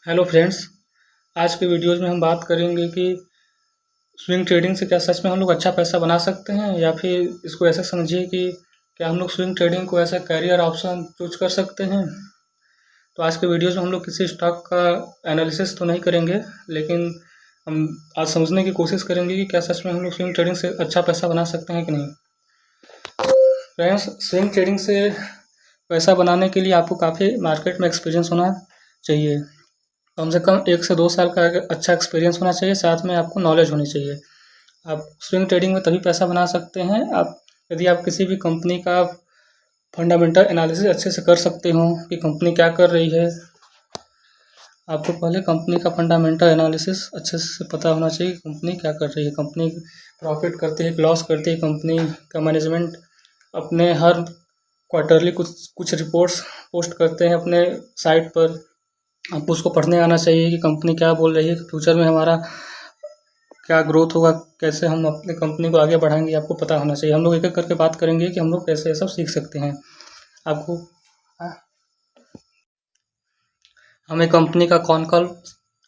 Hello friends. आज के videos में हम बात करेंगे कि स्विंग ट्रेडिंग से क्या सच में हम लोग अच्छा पैसा बना सकते हैं, या फिर इसको ऐसा समझिए कि क्या हम लोग स्विंग ट्रेडिंग को ऐसा करियर ऑप्शन चूज कर सकते हैं। तो आज के वीडियोज़ में हम लोग किसी स्टॉक का एनालिसिस तो नहीं करेंगे, लेकिन हम आज समझने की कोशिश करेंगे कि क्या सच में हम लोग स्विंग ट्रेडिंग से अच्छा पैसा बना सकते हैं कि नहीं। फ्रेंड्स, स्विंग ट्रेडिंग से पैसा बनाने के लिए आपको काफ़ी मार्केट में एक्सपीरियंस होना चाहिए। कम से कम 1 से 2 साल का अच्छा एक्सपीरियंस होना चाहिए, साथ में आपको नॉलेज होनी चाहिए। आप स्विंग ट्रेडिंग में तभी पैसा बना सकते हैं यदि आप किसी भी कंपनी का फंडामेंटल एनालिसिस अच्छे से कर सकते हो कि कंपनी क्या कर रही है। आपको पहले कंपनी का फंडामेंटल एनालिसिस अच्छे से पता होना चाहिए कि कंपनी क्या कर रही है, कंपनी प्रॉफिट करती है कि लॉस करती है, कंपनी का मैनेजमेंट अपने हर क्वार्टरली कुछ रिपोर्ट्स पोस्ट करते हैं अपने साइट पर। आपको उसको पढ़ने आना चाहिए कि कंपनी क्या बोल रही है, फ्यूचर में हमारा क्या ग्रोथ होगा, कैसे हम अपने कंपनी को आगे बढ़ाएंगे, आपको पता होना चाहिए। हम लोग एक एक करके बात करेंगे कि हम लोग कैसे ये सब सीख सकते हैं। आपको हमें कंपनी का कॉन कॉल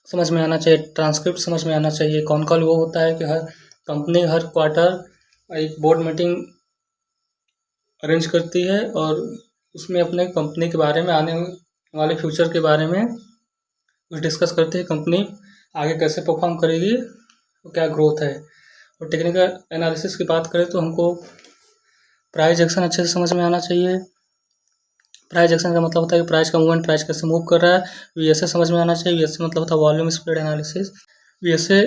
समझ में आना चाहिए, ट्रांसक्रिप्ट समझ में आना चाहिए। कॉन कॉल वो होता है कि हर कंपनी हर क्वार्टर एक बोर्ड मीटिंग अरेंज करती है और उसमें अपने कंपनी के बारे में, आने वाले फ्यूचर के बारे में कुछ डिस्कस करते हैं। कंपनी आगे कैसे परफॉर्म करेगी, तो क्या ग्रोथ है। और टेक्निकल एनालिसिस की बात करें तो हमको प्राइस एक्शन अच्छे से समझ में आना चाहिए। प्राइस एक्शन का मतलब होता है कि प्राइस का मूवमेंट, प्राइस कैसे मूव कर रहा है। वीएसए समझ में आना चाहिए। वीएसए मतलब होता है volume spread analysis. VSA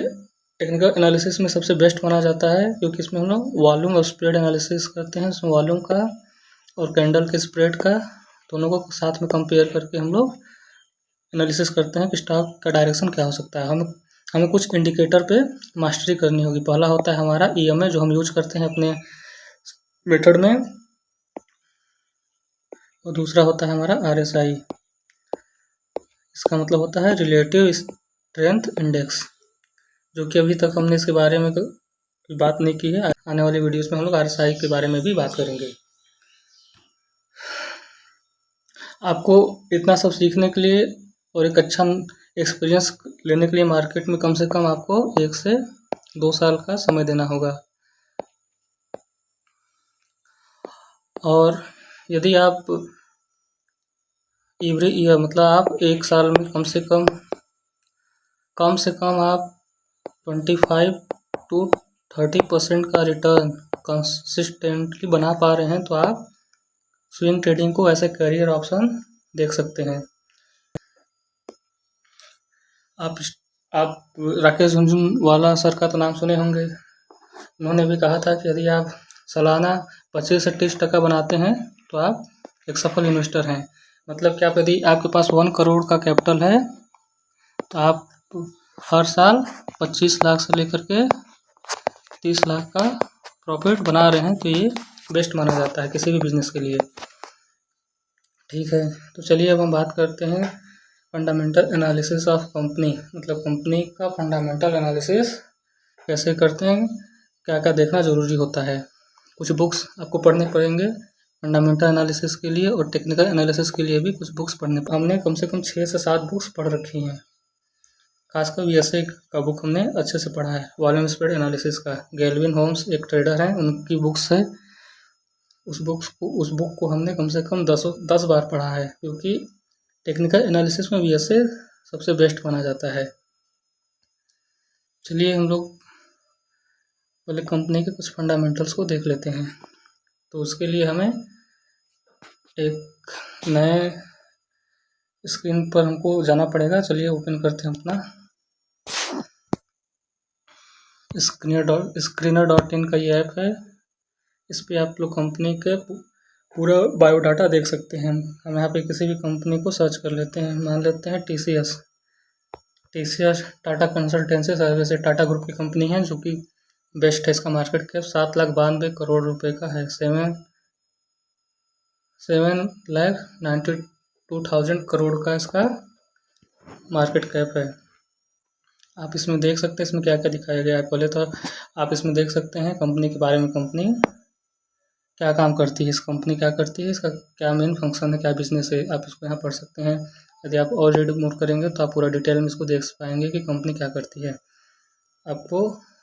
technical analysis में सबसे बेस्ट माना जाता है, क्योंकि इसमें हम लोग वॉल्यूम और स्प्रेड एनालिसिस करते हैं। इसमें वॉल्यूम का और कैंडल के स्प्रेड का दोनों को साथ में कंपेयर करके हम लोग एनालिसिस करते हैं कि स्टॉक का डायरेक्शन क्या हो सकता है। हमें कुछ इंडिकेटर पे मास्टरी करनी होगी। पहला होता है हमारा ईएमए, जो हम यूज करते हैं अपने मेथड में, और दूसरा होता है हमारा आरएसआई। इसका मतलब होता है रिलेटिव स्ट्रेंथ इंडेक्स, जो कि अभी तक हमने इसके बारे में बात नहीं की है। आने वाले वीडियोस में हम लोग आरएसआई के बारे में भी बात करेंगे। आपको इतना सब सीखने के लिए और एक अच्छा एक्सपीरियंस लेने के लिए मार्केट में कम से कम आपको 1 से 2 साल का समय देना होगा। और यदि आप एवरी ईयर, मतलब आप 1 साल में कम से कम आप 25 to 30% का रिटर्न कंसिस्टेंटली बना पा रहे हैं, तो आप स्विंग ट्रेडिंग को ऐसे करियर ऑप्शन देख सकते हैं। आप राकेश झुनझुनवाला सर का तो नाम सुने होंगे। उन्होंने भी कहा था कि यदि आप सालाना 25 से 30% बनाते हैं तो आप एक सफल इन्वेस्टर हैं। मतलब कि आप यदि आपके पास 1 करोड़ का कैपिटल है, तो आप हर साल 25 लाख से लेकर के 30 लाख का प्रॉफिट बना रहे हैं, तो ये बेस्ट माना जाता है किसी भी बिजनेस के लिए। ठीक है, तो चलिए अब हम बात करते हैं फंडामेंटल एनालिसिस ऑफ कंपनी। मतलब कंपनी का फंडामेंटल एनालिसिस कैसे करते हैं, क्या क्या देखना ज़रूरी होता है। कुछ बुक्स आपको पढ़ने पड़ेंगे फंडामेंटल एनालिसिस के लिए, और टेक्निकल एनालिसिस के लिए भी कुछ बुक्स पढ़ने। हमने कम से कम 6 से 7 बुक्स पढ़ रखी हैं। खासकर वीएसए का बुक हमने अच्छे से पढ़ा है, वॉल्यूम स्प्रेड एनालिसिस का। गैल्विन होम्स एक ट्रेडर हैं, उनकी बुक्स है। उस बुक को हमने कम से कम 10 बार पढ़ा है, क्योंकि टेक्निकल एनालिसिस में वीएसए सबसे बेस्ट माना जाता है। चलिए हम लोग पहले कंपनी के कुछ फंडामेंटल्स को देख लेते हैं। तो उसके लिए हमें एक नए स्क्रीन पर हमको जाना पड़ेगा। चलिए ओपन करते हैं अपना स्क्रीनर.इन का ये ऐप है। इस पर आप लोग कंपनी के पूरा बायोडाटा देख सकते हैं। हम यहाँ पे किसी भी कंपनी को सर्च कर लेते हैं। मान लेते हैं TCS Tata consultancy service, Tata group की कंपनी है, जो कि बेस्ट है। इसका मार्केट कैप 7,92 करोड़ रुपए का है। 7,92,000 करोड़ का इसका मार्केट कैप है। आप इसमें देख सकते हैं इसमें क्या क्या दिखाया गया है। पहले तो आप इसमें देख सकते हैं कंपनी के बारे में, कंपनी क्या काम करती है, इस कंपनी क्या करती है, इसका क्या मेन फंक्शन है, क्या बिजनेस है, आप इसको यहाँ पढ़ सकते हैं। यदि आप और रीड मोड करेंगे तो आप पूरा डिटेल में इसको देख पाएंगे कि कंपनी क्या करती है। आपको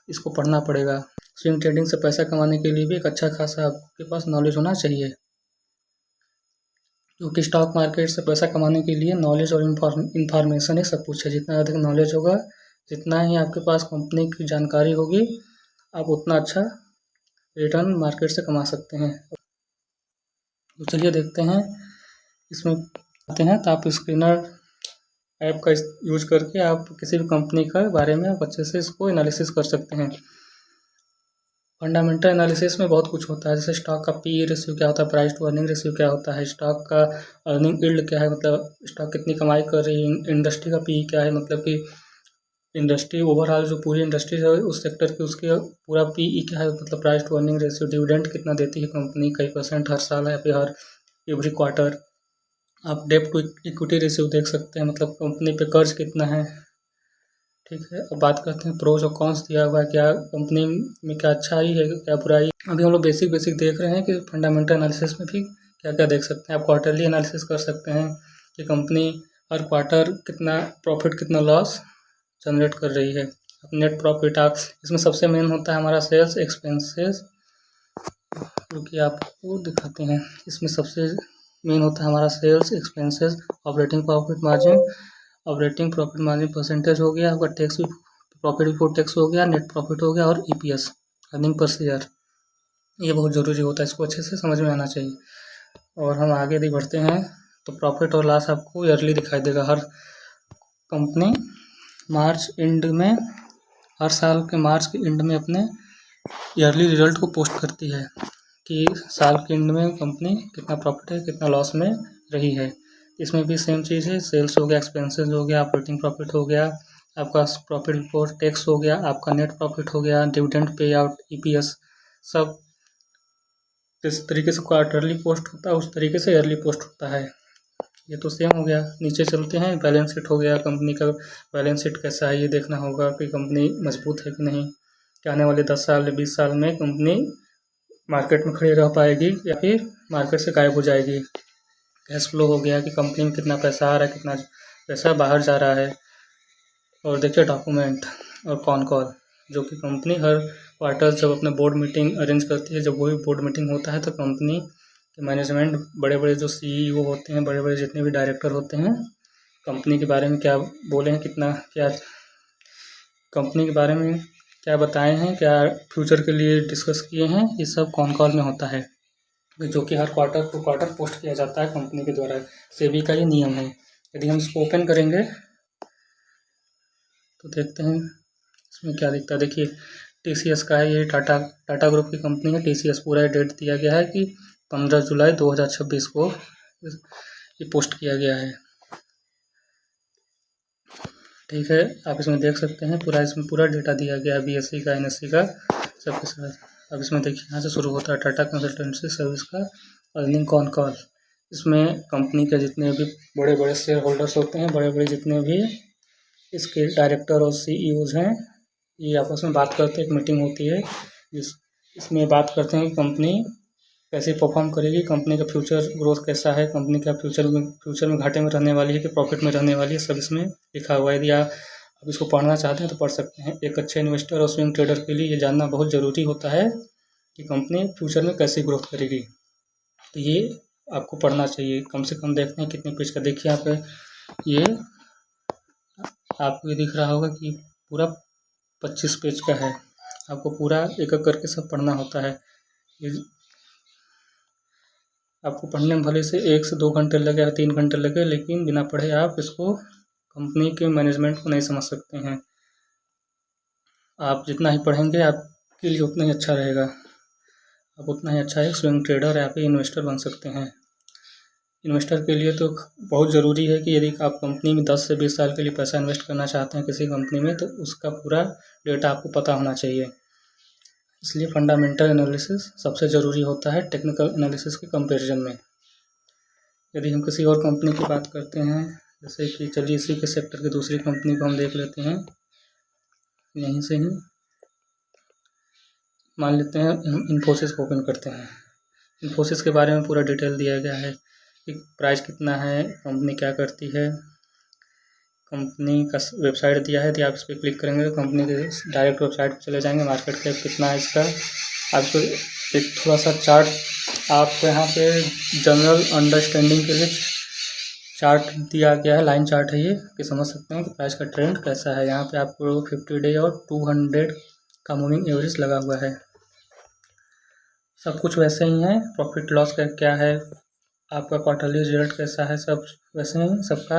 इसको पढ़ना पड़ेगा। स्विंग ट्रेडिंग से पैसा कमाने के लिए भी एक अच्छा खासा आपके पास नॉलेज होना चाहिए, क्योंकि स्टॉक मार्केट से पैसा कमाने के लिए नॉलेज और इन्फॉर्मेशन ही सब कुछ है। जितना अधिक नॉलेज होगा, जितना ही आपके पास कंपनी की जानकारी होगी, आप उतना अच्छा रिटर्न मार्केट से कमा सकते हैं। तो चलिए देखते हैं, इसमें आते हैं तो आप स्क्रीनर ऐप का यूज करके आप किसी भी कंपनी के बारे में आप अच्छे से इसको एनालिसिस कर सकते हैं। फंडामेंटल एनालिसिस में बहुत कुछ होता है, जैसे स्टॉक का पी रेशियो क्या होता है, प्राइस टू अर्निंग रेशियो क्या होता है, स्टॉक का अर्निंग यील्ड क्या है, मतलब स्टॉक कितनी कमाई कर रही है, इंडस्ट्री का पी क्या है, मतलब कि इंडस्ट्री ओवरऑल जो पूरी इंडस्ट्री है उस सेक्टर की, उसके पूरा पीई क्या है, मतलब price to earning ratio, dividend कितना देती है कंपनी, कई परसेंट हर साल है या फिर हर एवरी क्वार्टर। आप डेब्ट टू इक्विटी रेशियो देख सकते हैं, मतलब कंपनी पे कर्ज कितना है। ठीक है, अब बात करते हैं प्रोज और कॉन्स दिया हुआ है, क्या कंपनी में क्या अच्छाई है क्या बुराई। अभी हम लोग बेसिक देख रहे हैं कि फंडामेंटल एनालिसिस में भी क्या क्या देख सकते हैं। आप क्वार्टरली एनालिसिस कर सकते हैं कि कंपनी हर क्वार्टर कितना प्रॉफिट कितना लॉस जनरेट कर रही है। नेट प्रॉफिट आप इसमें सबसे मेन होता है हमारा सेल्स एक्सपेंसेस, जो कि आपको दिखाते हैं। इसमें सबसे मेन होता है हमारा sales expenses, operating profit margin percentage हो गया, आपका टैक्स प्रॉफिट बिफोर टैक्स हो गया, नेट प्रॉफिट हो गया, और ईपीएस अर्निंग पर शेयर। ये बहुत ज़रूरी होता है, इसको अच्छे से समझ में आना चाहिए। और हम आगे यदि बढ़ते हैं तो प्रॉफिट और लॉस आपको ईयरली दिखाई देगा। हर कंपनी मार्च एंड में, हर साल के मार्च के एंड में अपने ईयरली रिजल्ट को पोस्ट करती है कि साल के एंड में कंपनी कितना प्रॉफिट है कितना लॉस में रही है। इसमें भी सेम चीज़ है, सेल्स हो गया, एक्सपेंसेस हो गया, ऑपरेटिंग प्रॉफिट हो गया, आपका प्रॉफिट बिफोर टैक्स हो गया, आपका नेट प्रॉफिट हो गया, डिविडेंड पे आउट, ईपीएस, सब जिस तरीके से क्वार्टरली पोस्ट होता है उस तरीके से ईयरली पोस्ट होता है। ये तो सेम हो गया। नीचे चलते हैं, बैलेंस शीट हो गया, कंपनी का बैलेंस शीट कैसा है ये देखना होगा कि कंपनी मजबूत है कि नहीं, कि आने वाले 10 साल या 20 साल में कंपनी मार्केट में खड़ी रह पाएगी या फिर मार्केट से गायब हो जाएगी। कैश फ्लो हो गया कि कंपनी में कितना पैसा आ रहा है कितना पैसा बाहर जा रहा है। और देखिए डॉक्यूमेंट और कॉन कॉल, जो कि कंपनी हर क्वार्टर जब अपने बोर्ड मीटिंग अरेंज करती है, जब वही बोर्ड मीटिंग होता है तो कंपनी के मैनेजमेंट, बड़े बड़े जो सीईओ होते हैं, बड़े बड़े जितने भी डायरेक्टर होते हैं, कंपनी के बारे में क्या बोले हैं, कितना क्या कंपनी के बारे में क्या बताए हैं, क्या फ्यूचर के लिए डिस्कस किए हैं, ये सब कॉन कॉल में होता है, जो कि हर क्वार्टर टू क्वार्टर पोस्ट किया जाता है कंपनी के द्वारा। सेबी का ये नियम है। यदि हम इसको ओपन करेंगे तो देखते हैं इसमें क्या दिखता है। देखिए टीसीएस का है, ये टाटा ग्रुप की कंपनी है टीसीएस। पूरा डेट दिया गया है कि 15 जुलाई 2026 को ये पोस्ट किया गया है। ठीक है, आप इसमें देख सकते हैं पूरा, इसमें पूरा डेटा दिया गया है, बीएससी का, एनएससी का, सबके साथ। अब इसमें देखिए यहाँ से शुरू होता है टाटा कंसल्टेंसी सर्विस का अर्निंग कॉन कॉल। इसमें कंपनी के जितने भी बड़े बड़े शेयर होल्डर्स होते हैं, बड़े बड़े जितने भी इसके डायरेक्टर और सीईओज हैं, ये आपस में बात करते हैं, एक मीटिंग होती है इसमें बात करते हैं कि कंपनी कैसे परफॉर्म करेगी, कंपनी का फ्यूचर ग्रोथ कैसा है, कंपनी का फ्यूचर में घाटे में रहने वाली है कि प्रॉफिट में रहने वाली है, सब इसमें लिखा हुआ है। यदि आप इसको पढ़ना चाहते हैं तो पढ़ सकते हैं। एक अच्छे इन्वेस्टर और स्विंग ट्रेडर के लिए ये जानना बहुत ज़रूरी होता है कि कंपनी फ्यूचर में कैसे ग्रोथ करेगी। तो ये आपको पढ़ना चाहिए, कम से कम देखते हैं कितने पेज का। देखिए यहाँ पे ये आपको ये दिख रहा होगा कि पूरा 25 पेज का है। आपको पूरा एक एक करके सब पढ़ना होता है। ये आपको पढ़ने में भले से 1 से 2 घंटे लगे या 3 घंटे लगे, लेकिन बिना पढ़े आप इसको कंपनी के मैनेजमेंट को नहीं समझ सकते हैं। आप जितना ही पढ़ेंगे आपके लिए उतना ही अच्छा रहेगा, आप उतना ही अच्छा एक स्विंग ट्रेडर या फिर इन्वेस्टर बन सकते हैं। इन्वेस्टर के लिए तो बहुत ज़रूरी है कि यदि आप कंपनी में 10 से 20 साल के लिए पैसा इन्वेस्ट करना चाहते हैं किसी कंपनी में, तो उसका पूरा डेटा आपको पता होना चाहिए। इसलिए फंडामेंटल एनालिसिस सबसे ज़रूरी होता है टेक्निकल एनालिसिस के कंपैरिजन में। यदि हम किसी और कंपनी की बात करते हैं, जैसे कि चलिए इसी के सेक्टर की दूसरी कंपनी को हम देख लेते हैं। यहीं से ही मान लेते हैं हम इन्फोसिस को ओपन करते हैं। इन्फोसिस के बारे में पूरा डिटेल दिया गया है। इसकी प्राइस कितना है, कंपनी क्या करती है, कंपनी का वेबसाइट दिया है। तो आप इस पर क्लिक करेंगे तो कंपनी के डायरेक्ट वेबसाइट पर चले जाएंगे। मार्केट कैप कितना है इसका, आपको एक थोड़ा सा चार्ट आपको यहाँ पे जनरल अंडरस्टैंडिंग के लिए चार्ट दिया गया है, लाइन चार्ट है ये, कि समझ सकते हैं कि प्राइस का ट्रेंड कैसा है। यहाँ पे आपको 50 डे और 200 का मूविंग एवरेज लगा हुआ है। सब कुछ वैसे ही है, प्रॉफिट लॉस का क्या है, आपका क्वार्टरली रिजल्ट कैसा है, सब वैसे ही सबका।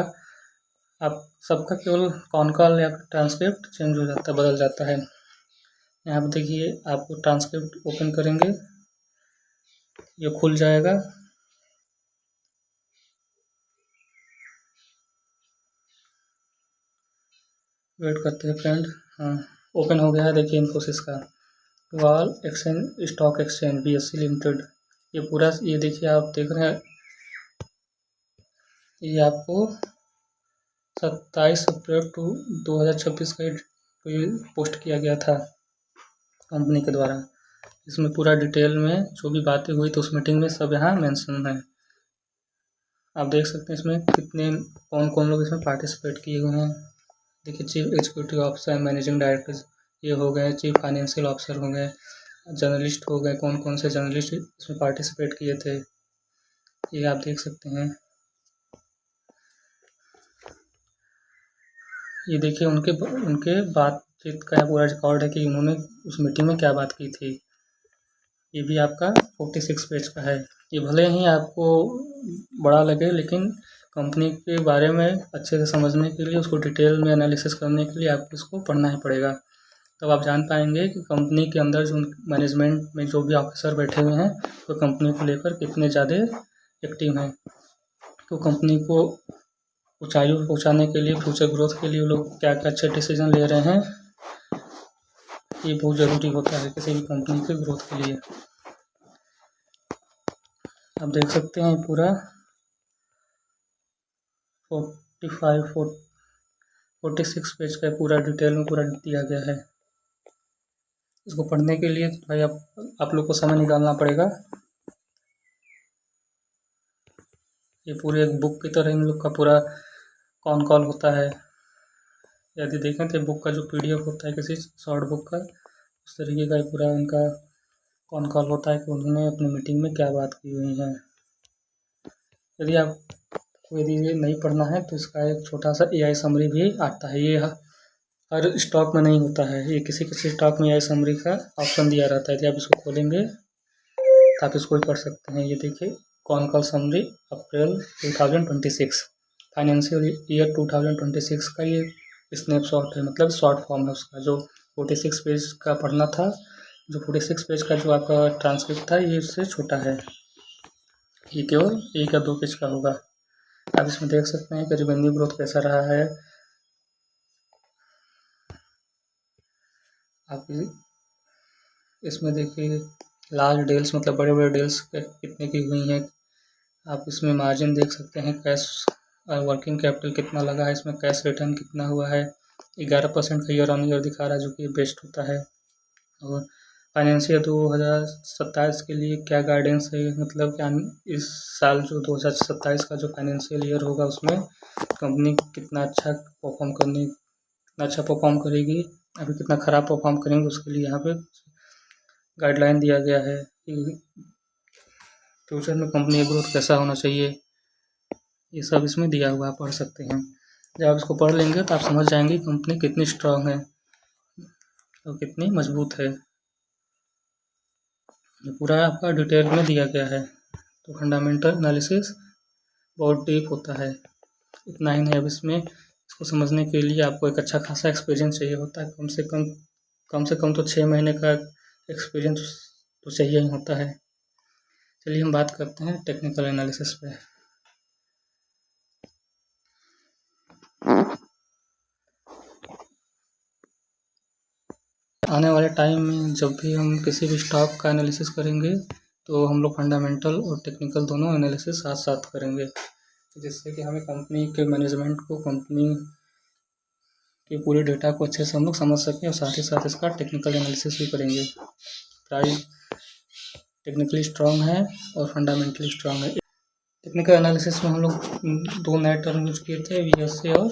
आप सबका केवल कॉन कॉल या ट्रांसक्रिप्ट चेंज हो जाता है, बदल जाता है। यहाँ पर देखिए, आपको ट्रांसक्रिप्ट ओपन करेंगे, ये खुल जाएगा। वेट करते हैं फ्रेंड। हाँ, ओपन हो गया है। देखिए इन्फोसिस का वाल exchange, stock exchange BSE limited, ये पूरा ये देखिए, आप देख रहे हैं, ये आपको 27 अप्रैल 2026 का ये पोस्ट किया गया था कंपनी के द्वारा। इसमें पूरा डिटेल में जो भी बातें हुई तो उस मीटिंग में सब यहाँ मेंशन है। आप देख सकते हैं इसमें कितने कौन कौन लोग इसमें पार्टिसिपेट किए हुए हैं। देखिए, chief executive officer, managing director ये हो गए, चीफ फाइनेंशियल ऑफिसर हो गए, जर्नलिस्ट हो गए, कौन कौन से जर्नलिस्ट इसमें पार्टिसिपेट किए थे, ये आप देख सकते हैं। ये देखिए उनके बातचीत का पूरा रिकॉर्ड है कि उन्होंने उस मीटिंग में क्या बात की थी। ये भी आपका 46 पेज का है। ये भले ही आपको बड़ा लगे, लेकिन कंपनी के बारे में अच्छे से समझने के लिए, उसको डिटेल में एनालिसिस करने के लिए आपको इसको पढ़ना ही पड़ेगा। तब आप जान पाएंगे कि कंपनी के अंदर जो मैनेजमेंट में जो भी ऑफिसर बैठे हुए हैं वो तो कंपनी को लेकर कितने ज़्यादा एक्टिव हैं, तो कंपनी को ऊंचाइयों पर पहुंचाने के लिए, फ्यूचर ग्रोथ के लिए वो लोग क्या क्या अच्छे डिसीजन ले रहे हैं। ये बहुत ज़रूरी होता है किसी भी कंपनी के ग्रोथ के लिए। आप देख सकते हैं पूरा 46 पेज का पूरा डिटेल में पूरा दिया गया है। इसको पढ़ने के लिए भाई आप लोग को समय निकालना पड़ेगा। ये पूरे एक बुक की तरह इन लोग का पूरा कॉन कॉल होता है। यदि देखें तो बुक का जो PDF होता है किसी शॉर्ट बुक का, उस तरीके का पूरा इनका कॉन कॉल होता है कि उन्होंने अपनी मीटिंग में क्या बात की हुई है। यदि आपको ये नहीं पढ़ना है तो इसका एक छोटा सा AI समरी भी आता है। ये हर स्टॉक में नहीं होता है, ये किसी किसी स्टॉक में AI समरी का ऑप्शन दिया रहता है। यदि आप इसको खोलेंगे तो आप इसको भी पढ़ सकते हैं। ये देखिए, कॉन कॉल समरी अप्रैल 2026, फाइनेंशियल ईयर 2026 का ये स्नैपशॉट है, मतलब शॉर्ट फॉर्म है उसका। जो 46 पेज का पढ़ना था, जो 46 पेज का जो आपका ट्रांसक्रिप्ट था, ये इससे छोटा है। ये केवल 1 या 2 पेज का होगा। आप इसमें देख सकते हैं कि रेवेन्यू ग्रोथ कैसा रहा है। आप इसमें देखिए लार्ज डील्स, मतलब बड़े बड़े डील्स कितने की हुई हैं। आप इसमें मार्जिन देख सकते हैं, कैश वर्किंग कैपिटल कितना लगा है, इसमें कैश रिटर्न कितना हुआ है। 11% का ईयर ऑन ईयर दिखा रहा है, जो कि बेस्ट होता है। और फाइनेंशियल 2027 के लिए क्या गाइडेंस है, मतलब क्या इस साल जो 2027 का जो फाइनेंशियल ईयर होगा उसमें कंपनी कितना अच्छा परफॉर्म करेगी, अभी कितना ख़राब परफॉर्म करेंगे, उसके लिए यहाँ पे गाइडलाइन दिया गया है कि फ्यूचर में कंपनी का ग्रोथ कैसा होना चाहिए। ये सब इसमें दिया हुआ, आप पढ़ सकते हैं। जब आप इसको पढ़ लेंगे तो आप समझ जाएंगे कंपनी कितनी स्ट्रांग है और कितनी मजबूत है। ये पूरा आपका डिटेल में दिया गया है। तो फंडामेंटल एनालिसिस बहुत डीप होता है। इतना ही नहीं, अब इसको समझने के लिए आपको एक अच्छा खासा एक्सपीरियंस चाहिए होता है। कम से कम तो 6 महीने का एक्सपीरियंस तो चाहिए ही होता है। चलिए हम बात करते हैं टेक्निकल एनालिसिस पे। आने वाले टाइम में जब भी हम किसी भी स्टॉक का एनालिसिस करेंगे तो हम लोग फंडामेंटल और टेक्निकल दोनों एनालिसिस साथ साथ करेंगे, जिससे कि हमें कंपनी के मैनेजमेंट को, कंपनी के पूरे डेटा को अच्छे से हम लोग समझ सकें, और साथ ही साथ इसका टेक्निकल एनालिसिस भी करेंगे। प्राइस टेक्निकली स्ट्रांग है और फंडामेंटली स्ट्रांग है। टेक्निकल एनालिसिस में हम लोग 2 नए टर्म यूज किए थे, VSA और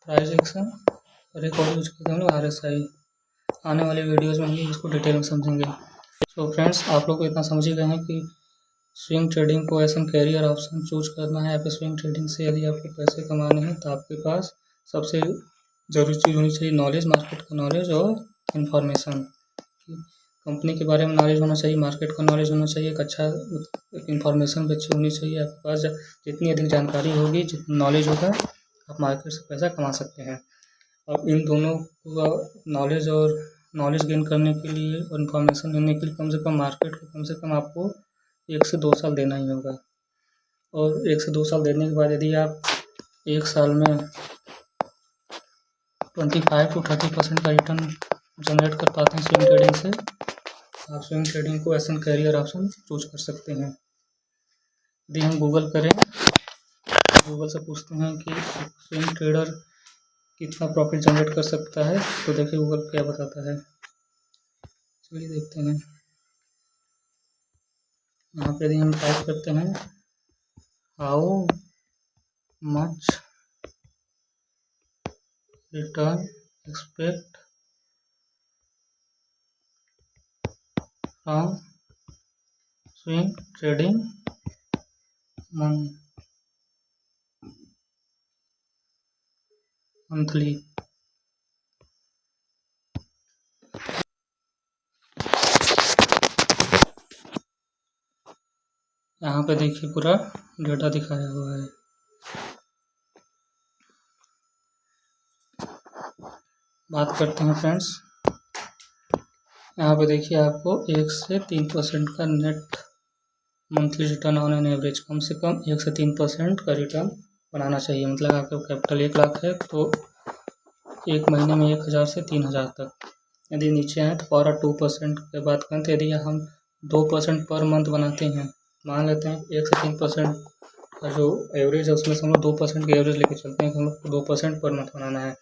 प्राइस एक्शन, और एक और यूज किए थे हम लोग RSI। आने वाले वीडियोज़ में हम लोग इसको डिटेल में समझेंगे। तो फ्रेंड्स, आप लोग को इतना समझ ही गए हैं कि स्विंग ट्रेडिंग को as an career option choose करना है, या फिर स्विंग ट्रेडिंग से यदि आपको पैसे कमाने हैं तो आपके पास सबसे ज़रूरी चीज़ होनी चाहिए नॉलेज, मार्केट का नॉलेज और इन्फॉर्मेशन। कंपनी के बारे में नॉलेज होना चाहिए, मार्केट का नॉलेज होना चाहिए, एक अच्छा इन्फॉर्मेशन भी अच्छी होनी चाहिए। आपके पास जितनी अधिक जानकारी होगी, जितना नॉलेज होगा, आप मार्केट से पैसा कमा सकते हैं। अब इन दोनों का नॉलेज गेन करने के लिए और इन्फॉर्मेशन लेने के लिए कम से कम मार्केट को कम से कम आपको 1 से 2 साल देना ही होगा। और 1 से 2 साल देने के बाद यदि आप 1 साल में 25 to 30% का रिटर्न जनरेट कर पाते हैं स्विंग ट्रेडिंग से, आप स्विंग ट्रेडिंग को as an career option choose कर सकते हैं। यदि हम गूगल करें, गूगल से पूछते हैं कि स्विंग ट्रेडर कितना प्रॉफिट जनरेट कर सकता है, तो देखिए गूगल क्या बताता है। चलिए देखते हैं। यहाँ पे यदि हम टाइप करते हैं how much return expect from swing trading monthly, यहाँ पे देखिए पूरा डेटा दिखाया हुआ है। बात करते हैं फ्रेंड्स, यहाँ पे देखिए आपको 1 से 3% का net monthly return on an average, कम से कम 1 से 3% का रिटर्न बनाना चाहिए। मतलब आपका कैपिटल 1 लाख है तो 1 महीने में 1000 से 3000 तक। यदि नीचे आए तो पावर 2% की बात करें तो यदि हम 2% पर मंथ बनाते हैं, मान लेते हैं 1 से 3% का जो एवरेज है उसमें से हम लोग 2% की एवरेज लेके चलते हैं कि हम लोग को 2% पर मंथ बनाना है।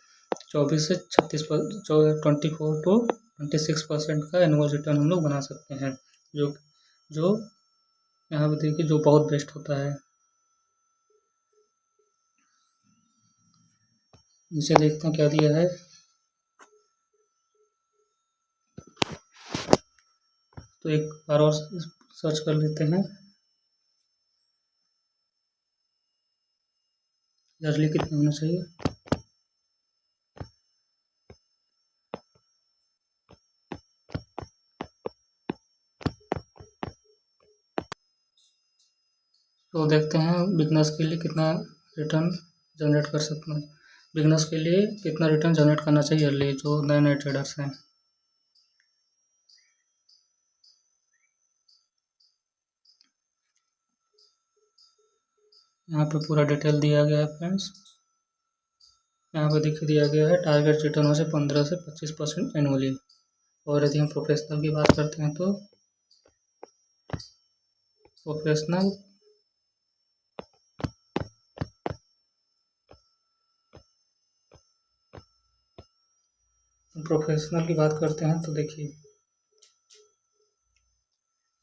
24 से 24 to 26% का एनुअल रिटर्न हम लोग बना सकते हैं, जो यहाँ पे देखिए जो बहुत बेस्ट होता है। नीचे देखते हैं क्या दिया है। तो एक बार और सर्च कर लेते हैं, ईयरली कितना होना चाहिए। तो देखते हैं बिगनर्स के लिए कितना रिटर्न जनरेट कर सकते हैं, बिगनर्स के लिए कितना रिटर्न जनरेट करना चाहिए ईयरली, जो नए नए ट्रेडर्स हैं। यहाँ पे पूरा डिटेल दिया गया है फ्रेंड्स। यहाँ पे देखिए दिया गया है टारगेट रिटर्न हो से 15 से 25% एनुअली। और यदि हम प्रोफेशनल की बात करते हैं तो प्रोफेशनल की बात करते हैं तो देखिए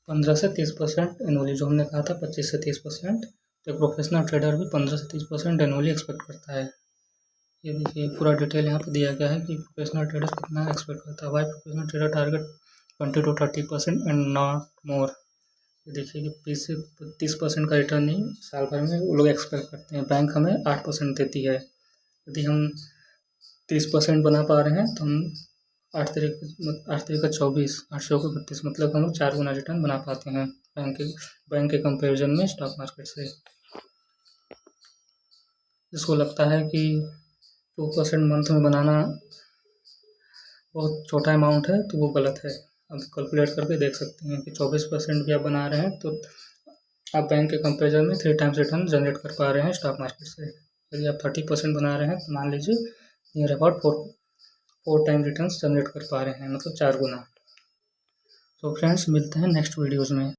15 से 30% एनुअली, जो हमने कहा था 25 से 30%, तो प्रोफेशनल ट्रेडर भी 15 से 30% एनुअली एक्सपेक्ट करता है। ये देखिए पूरा डिटेल यहाँ पे दिया गया है कि प्रोफेशनल ट्रेडर कितना एक्सपेक्ट करता है। Why professional trader target 20 to 30% and not more. देखिए कि 20 से 30% का रिटर्न ही साल भर में वो लोग एक्सपेक्ट करते हैं। बैंक हमें 8% देती है। यदि हम 30% बना पा रहे हैं तो हम 8 तारीख का 24, 8 का 32, मतलब हम लोग 4 गुना रिटर्न बना पाते हैं बैंक के कंपेरिजन में स्टॉक मार्केट से। जिसको लगता है कि 2% मंथ में बनाना बहुत छोटा अमाउंट है तो वो गलत है। आप कैलकुलेट करके देख सकते हैं कि 24% भी आप बना रहे हैं तो आप बैंक के कंपेरिजन में 3 टाइम्स रिटर्न जनरेट कर पा रहे हैं स्टॉक मार्केट से। यदि आप 30% बना रहे हैं तो मान लीजिए near about 4 time return generate कर पा रहे हैं, मतलब 4 गुना। तो फ्रेंड्स मिलते हैं नेक्स्ट वीडियोज़ में।